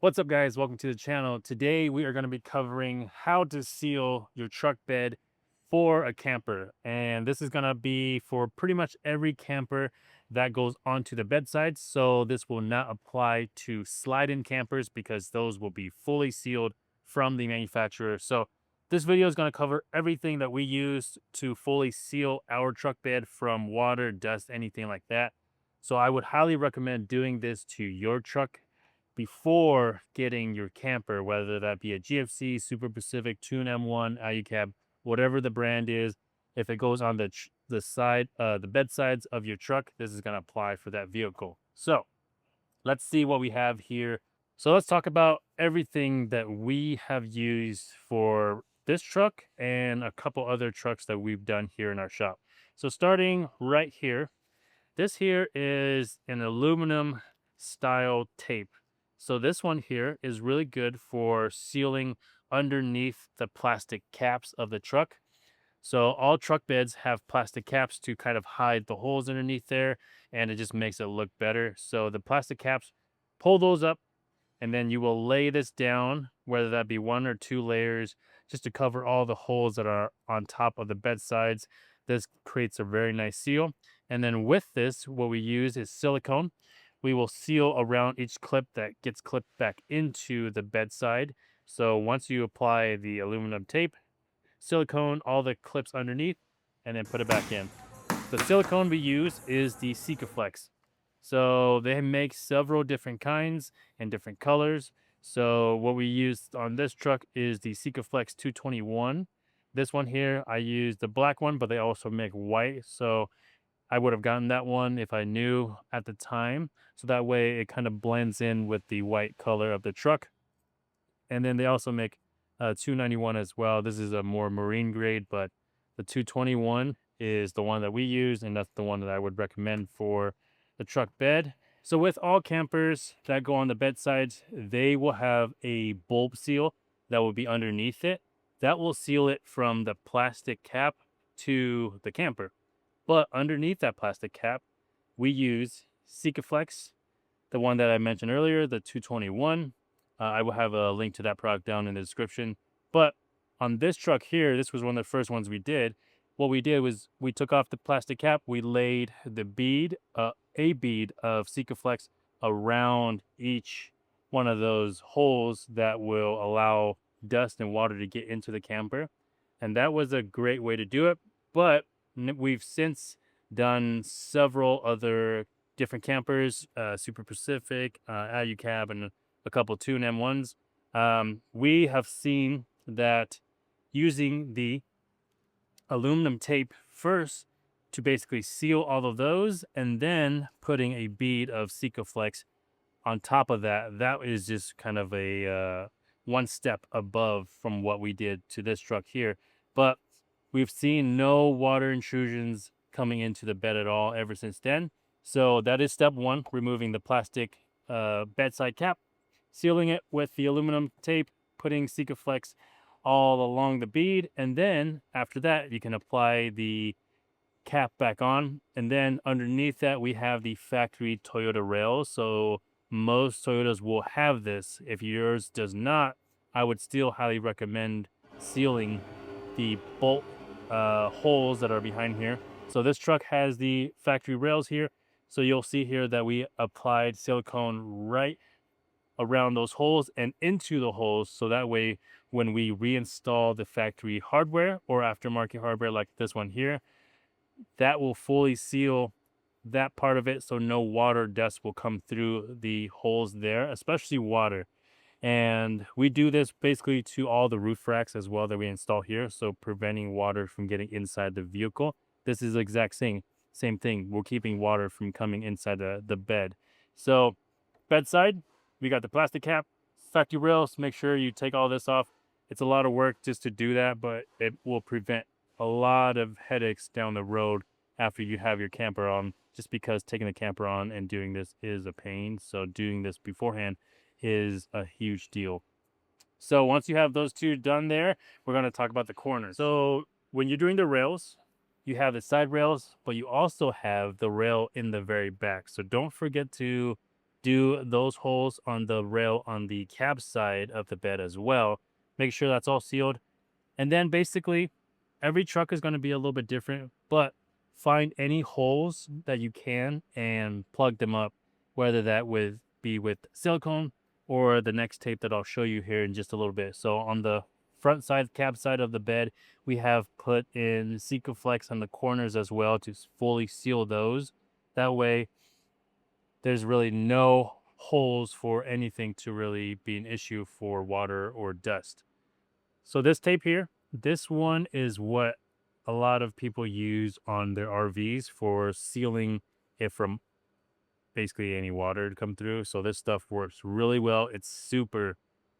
What's up, guys? Welcome to the channel. Today we are going to be covering how to seal your truck bed for a camper, and this is going to be for pretty much every camper that goes onto the bedside. So this will not apply to slide-in campers because those will be fully sealed from the manufacturer. So this video is going to cover everything that we use to fully seal our truck bed from water, dust, anything like that. So I would highly recommend doing this to your truck before getting your camper, whether that be a GFC, Super Pacific, Tune M1, Alu-Cab, whatever the brand is. If it goes on the bed sides of your truck, this is going to apply for that vehicle. So let's see what we have here. So let's talk about everything that we have used for this truck and a couple other trucks that we've done here in our shop. So starting right here, this here is an aluminum style tape. So this one here is really good for sealing underneath the plastic caps of the truck. So all truck beds have plastic caps to kind of hide the holes underneath there, and it just makes it look better. So the plastic caps, pull those up, and then you will lay this down, whether that be one or two layers, just to cover all the holes that are on top of the bed sides. This creates a very nice seal. And then with this, what we use is silicone. We will seal around each clip that gets clipped back into the bedside. So once you apply the aluminum tape, silicone all the clips underneath, and then put it back in. The silicone we use is the Sikaflex. So they make several different kinds and different colors. So what we used on this truck is the Sikaflex 221. This one here, I used the black one, but they also make white. So I would have gotten that one if I knew at the time. So that way it kind of blends in with the white color of the truck. And then they also make 291 as well. This is a more marine grade, but the 221 is the one that we use, and that's the one that I would recommend for the truck bed. So with all campers that go on the bedsides, they will have a bulb seal that will be underneath it. That will seal it from the plastic cap to the camper. But underneath that plastic cap, we use Sikaflex, the one that I mentioned earlier, the 221. I will have a link to that product down in the description. But on this truck here, this was one of the first ones we did. What we did was we took off the plastic cap. We laid the bead, a bead of Sikaflex around each one of those holes that will allow dust and water to get into the camper. And that was a great way to do it. But we've since done several other different campers, Super Pacific, Alu-Cab, and a couple Tune M1s. We have seen that using the aluminum tape first to basically seal all of those, and then putting a bead of Sikaflex on top of that, that is just kind of a one step above from what we did to this truck here. But we've seen no water intrusions coming into the bed at all ever since then. So that is step one, removing the plastic bedside cap, sealing it with the aluminum tape, putting Sikaflex all along the bead, and then after that you can apply the cap back on. And then underneath that we have the factory Toyota rails. So most Toyotas will have this. If yours does not, I would still highly recommend sealing the bolt holes that are behind here. So this truck has the factory rails here. So you'll see here that we applied silicone right around those holes and into the holes. So that way, when we reinstall the factory hardware or aftermarket hardware like this one here, that will fully seal that part of it. So no water dust will come through the holes there, especially water. And we do this basically to all the roof racks as well that we install here. So preventing water from getting inside the vehicle. This is the exact same thing. We're keeping water from coming inside the bed. So bedside, we got the plastic cap, factory rails. Make sure you take all this off. It's a lot of work just to do that, but it will prevent a lot of headaches down the road after you have your camper on, just because taking the camper on and doing this is a pain. So doing this beforehand is a huge deal. So once you have those two done there, we're going to talk about the corners. So when you're doing the rails, you have the side rails, but you also have the rail in the very back. So don't forget to do those holes on the rail on the cab side of the bed as well. Make sure that's all sealed. And then basically, every truck is going to be a little bit different, but find any holes that you can and plug them up, whether that would be with silicone or the next tape that I'll show you here in just a little bit. So on the front side, cab side of the bed, we have put in Sikaflex on the corners as well to fully seal those. That way, there's really no holes for anything to really be an issue for water or dust. So this tape here, this one is what a lot of people use on their RVs for sealing it from basically any water to come through. So this stuff works really well. It's super,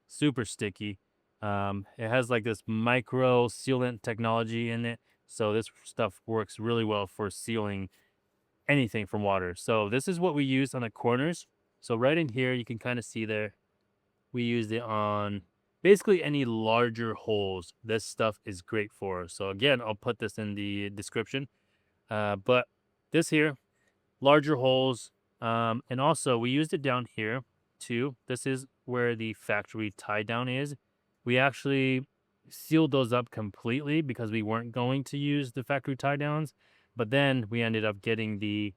super sticky. It has like this micro sealant technology in it. So this stuff works really well for sealing anything from water. So this is what we use on the corners. So right in here, you can kind of see there, we used it on basically any larger holes. This stuff is great for. So again, I'll put this in the description. But this here, larger holes. And also we used it down here too. This is where the factory tie down is. We actually sealed those up completely because we weren't going to use the factory tie downs. But then we ended up getting the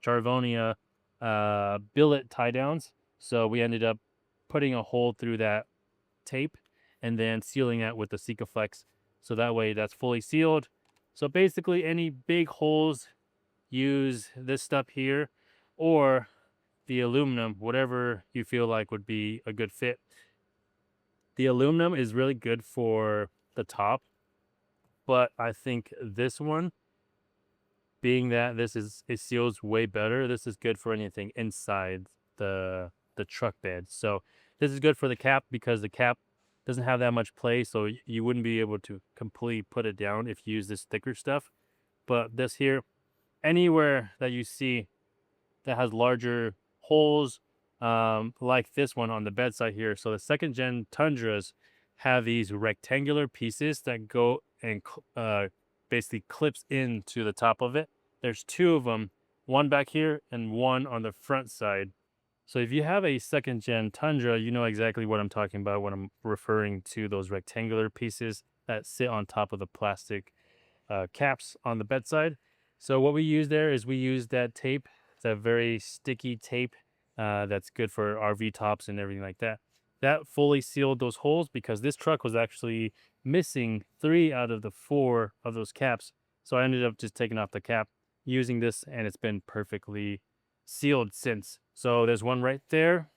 Charvonia billet tie downs. So we ended up putting a hole through that tape and then sealing that with the Sikaflex. So that way that's fully sealed. So basically any big holes, use this stuff here or the aluminum, whatever you feel like would be a good fit. The aluminum is really good for the top, but I think this one, being that this is, it seals way better, this is good for anything inside the truck bed. So this is good for the cap because the cap doesn't have that much play, so you wouldn't be able to completely put it down if you use this thicker stuff. But this here, anywhere that you see that has larger holes, like this one on the bedside here. So the second gen Tundras have these rectangular pieces that go and basically clips into the top of it. There's two of them, one back here and one on the front side. So if you have a second gen Tundra, you know exactly what I'm talking about when I'm referring to those rectangular pieces that sit on top of the plastic caps on the bedside. So what we use there is we use that tape. It's a very sticky tape that's good for RV tops and everything like that. That fully sealed those holes because this truck was actually missing 3 out of the 4 of those caps. So I ended up just taking off the cap, using this, and it's been perfectly sealed since. So there's one right there.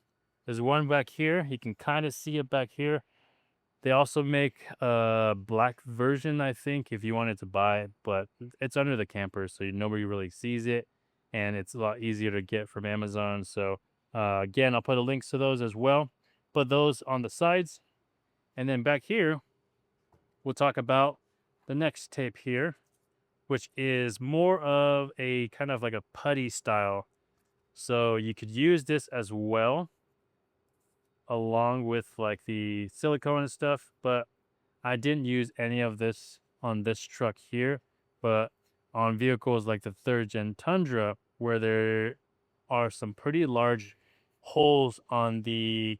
There's one back here. You can kind of see it back here. They also make a black version, I think, if you wanted to buy it, but it's under the camper, so nobody really sees it, and it's a lot easier to get from Amazon. So again, I'll put a links to those as well. Put those on the sides, and then back here, we'll talk about the next tape here, which is more of a kind of like a putty style. So you could use this as well, along with like the silicone and stuff, but I didn't use any of this on this truck here, but on vehicles like the third gen Tundra, where there are some pretty large holes on the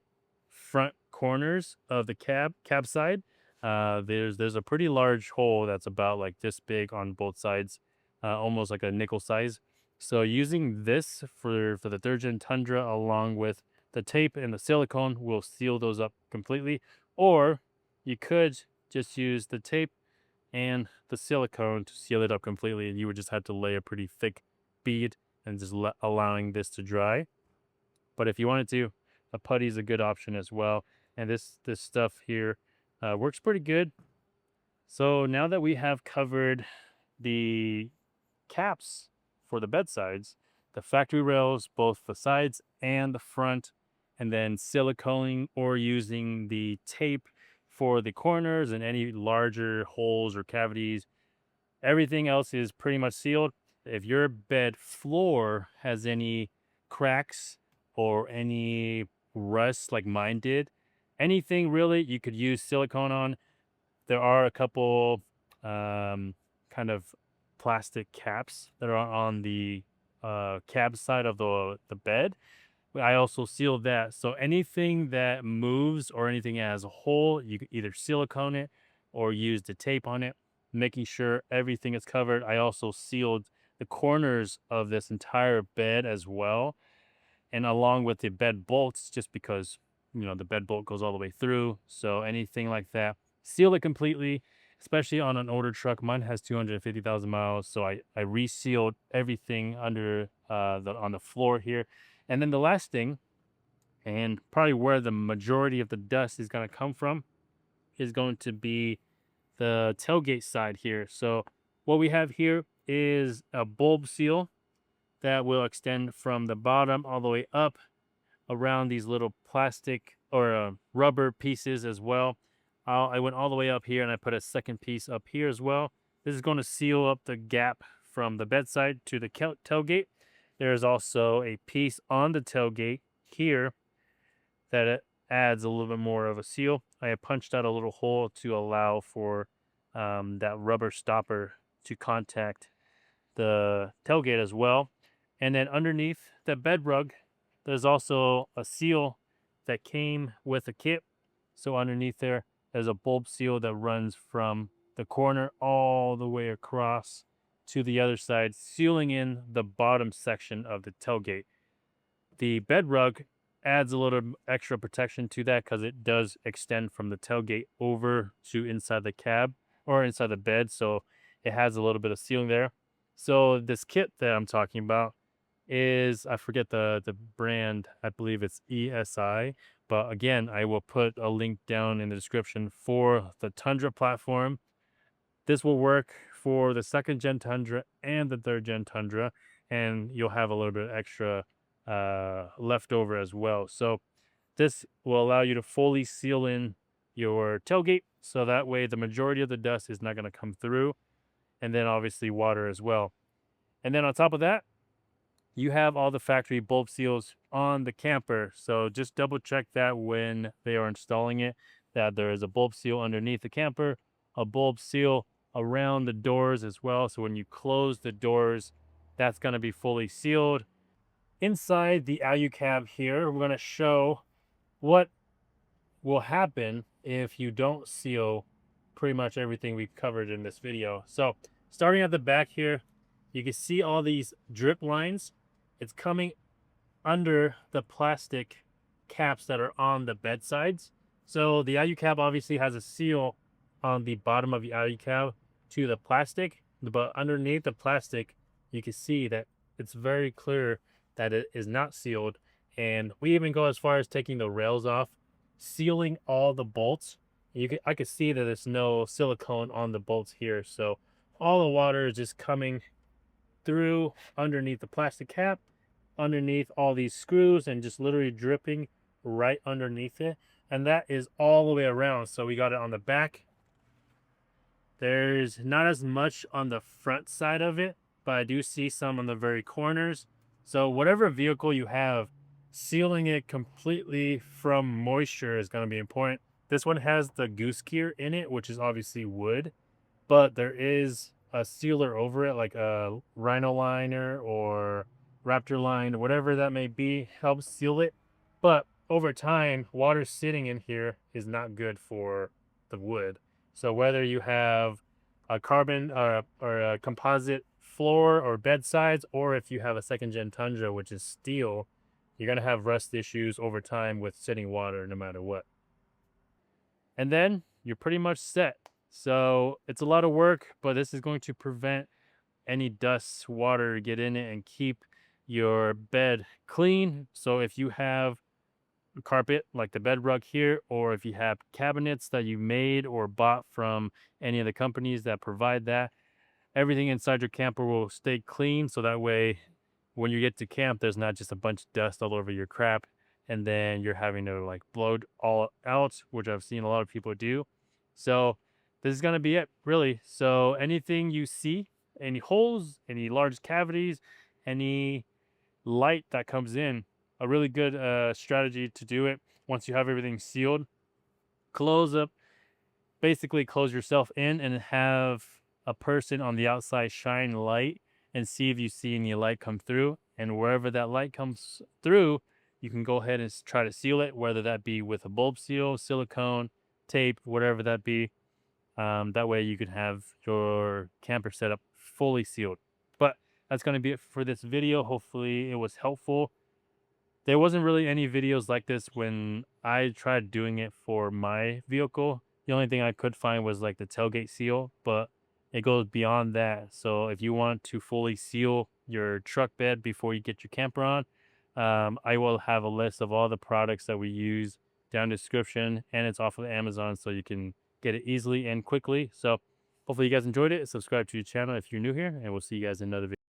front corners of the cab side. There's a pretty large hole that's about like this big on both sides, almost like a nickel size. So using this for the third gen Tundra along with the tape and the silicone will seal those up completely. Or you could just use the tape and the silicone to seal it up completely, and you would just have to lay a pretty thick bead and just allowing this to dry. But if you wanted to, a putty is a good option as well. And this stuff here works pretty good. So now that we have covered the caps for the bedsides, the factory rails, both the sides and the front, and then siliconing or using the tape for the corners and any larger holes or cavities. Everything else is pretty much sealed. If your bed floor has any cracks or any rust like mine did, anything really you could use silicone on. There are a couple kind of plastic caps that are on the cab side of the bed I also sealed that. So anything that moves or anything as a hole, you can either silicone it or use the tape on it, making sure everything is covered. I also sealed the corners of this entire bed as well, and along with the bed bolts, just because the bed bolt goes all the way through. So anything like that, seal it completely. Especially on an older truck, mine has 250,000 miles, so I resealed everything under on the floor here. And then the last thing, and probably where the majority of the dust is going to come from, is going to be the tailgate side here. So what we have here is a bulb seal that will extend from the bottom all the way up around these little plastic or rubber pieces as well. I went all the way up here and I put a second piece up here as well. This is going to seal up the gap from the bedside to the tailgate. There's also a piece on the tailgate here that it adds a little bit more of a seal. I have punched out a little hole to allow for that rubber stopper to contact the tailgate as well. And then underneath the bed rug, there's also a seal that came with a kit. So underneath there's a bulb seal that runs from the corner all the way across to the other side, sealing in the bottom section of the tailgate. The bed rug adds a little extra protection to that because it does extend from the tailgate over to inside the cab or inside the bed. So it has a little bit of sealing there. So this kit that I'm talking about is, I forget the brand. I believe it's ESI. But again, I will put a link down in the description for the Tundra platform. This will work for the second gen Tundra and the third gen Tundra, and you'll have a little bit extra left over as well. So this will allow you to fully seal in your tailgate, so that way the majority of the dust is not going to come through, and then obviously water as well. And then on top of that, you have all the factory bulb seals on the camper. So just double check that when they are installing it, that there is a bulb seal underneath the camper, a bulb seal around the doors as well. So when you close the doors, that's going to be fully sealed. Inside the Alu-Cab here, we're going to show what will happen if you don't seal pretty much everything we've covered in this video. So starting at the back here, you can see all these drip lines. It's coming under the plastic caps that are on the bedsides. So the Alu-Cab obviously has a seal on the bottom of the Alu-Cab to the plastic, but underneath the plastic, you can see that it's very clear that it is not sealed. And we even go as far as taking the rails off, sealing all the bolts. I could see that there's no silicone on the bolts here. So all the water is just coming through underneath the plastic cap, underneath all these screws, and just literally dripping right underneath it. And that is all the way around. So we got it on the back. There's not as much on the front side of it, but I do see some on the very corners. So whatever vehicle you have, sealing it completely from moisture is going to be important. This one has the goose gear in it, which is obviously wood, but there is a sealer over it, like a Rhino liner or Raptor line, whatever that may be, helps seal it. But over time, water sitting in here is not good for the wood. So whether you have a carbon or a composite floor or bed sides, or if you have a second gen Tundra, which is steel, you're going to have rust issues over time with sitting water no matter what. And then you're pretty much set. So it's a lot of work, but this is going to prevent any dust, water get in it and keep your bed clean. So if you have carpet like the bed rug here, or if you have cabinets that you made or bought from any of the companies that provide that, everything inside your camper will stay clean. So that way, when you get to camp, there's not just a bunch of dust all over your crap, and then you're having to like blow it all out, which I've seen a lot of people do. So this is going to be it, really. So anything you see, any holes, any large cavities, any light that comes in, a really good strategy to do it once you have everything sealed. Close up, basically close yourself in and have a person on the outside shine light and see if you see any light come through. And wherever that light comes through, you can go ahead and try to seal it, whether that be with a bulb seal, silicone, tape, whatever that be. That way you can have your camper setup fully sealed. But that's going to be it for this video. Hopefully it was helpful. There wasn't really any videos like this when I tried doing it for my vehicle. The only thing I could find was like the tailgate seal, but it goes beyond that. So if you want to fully seal your truck bed before you get your camper on, I will have a list of all the products that we use down in the description, and it's off of Amazon, so you can get it easily and quickly. So hopefully you guys enjoyed it. Subscribe to the channel if you're new here, and we'll see you guys in another video.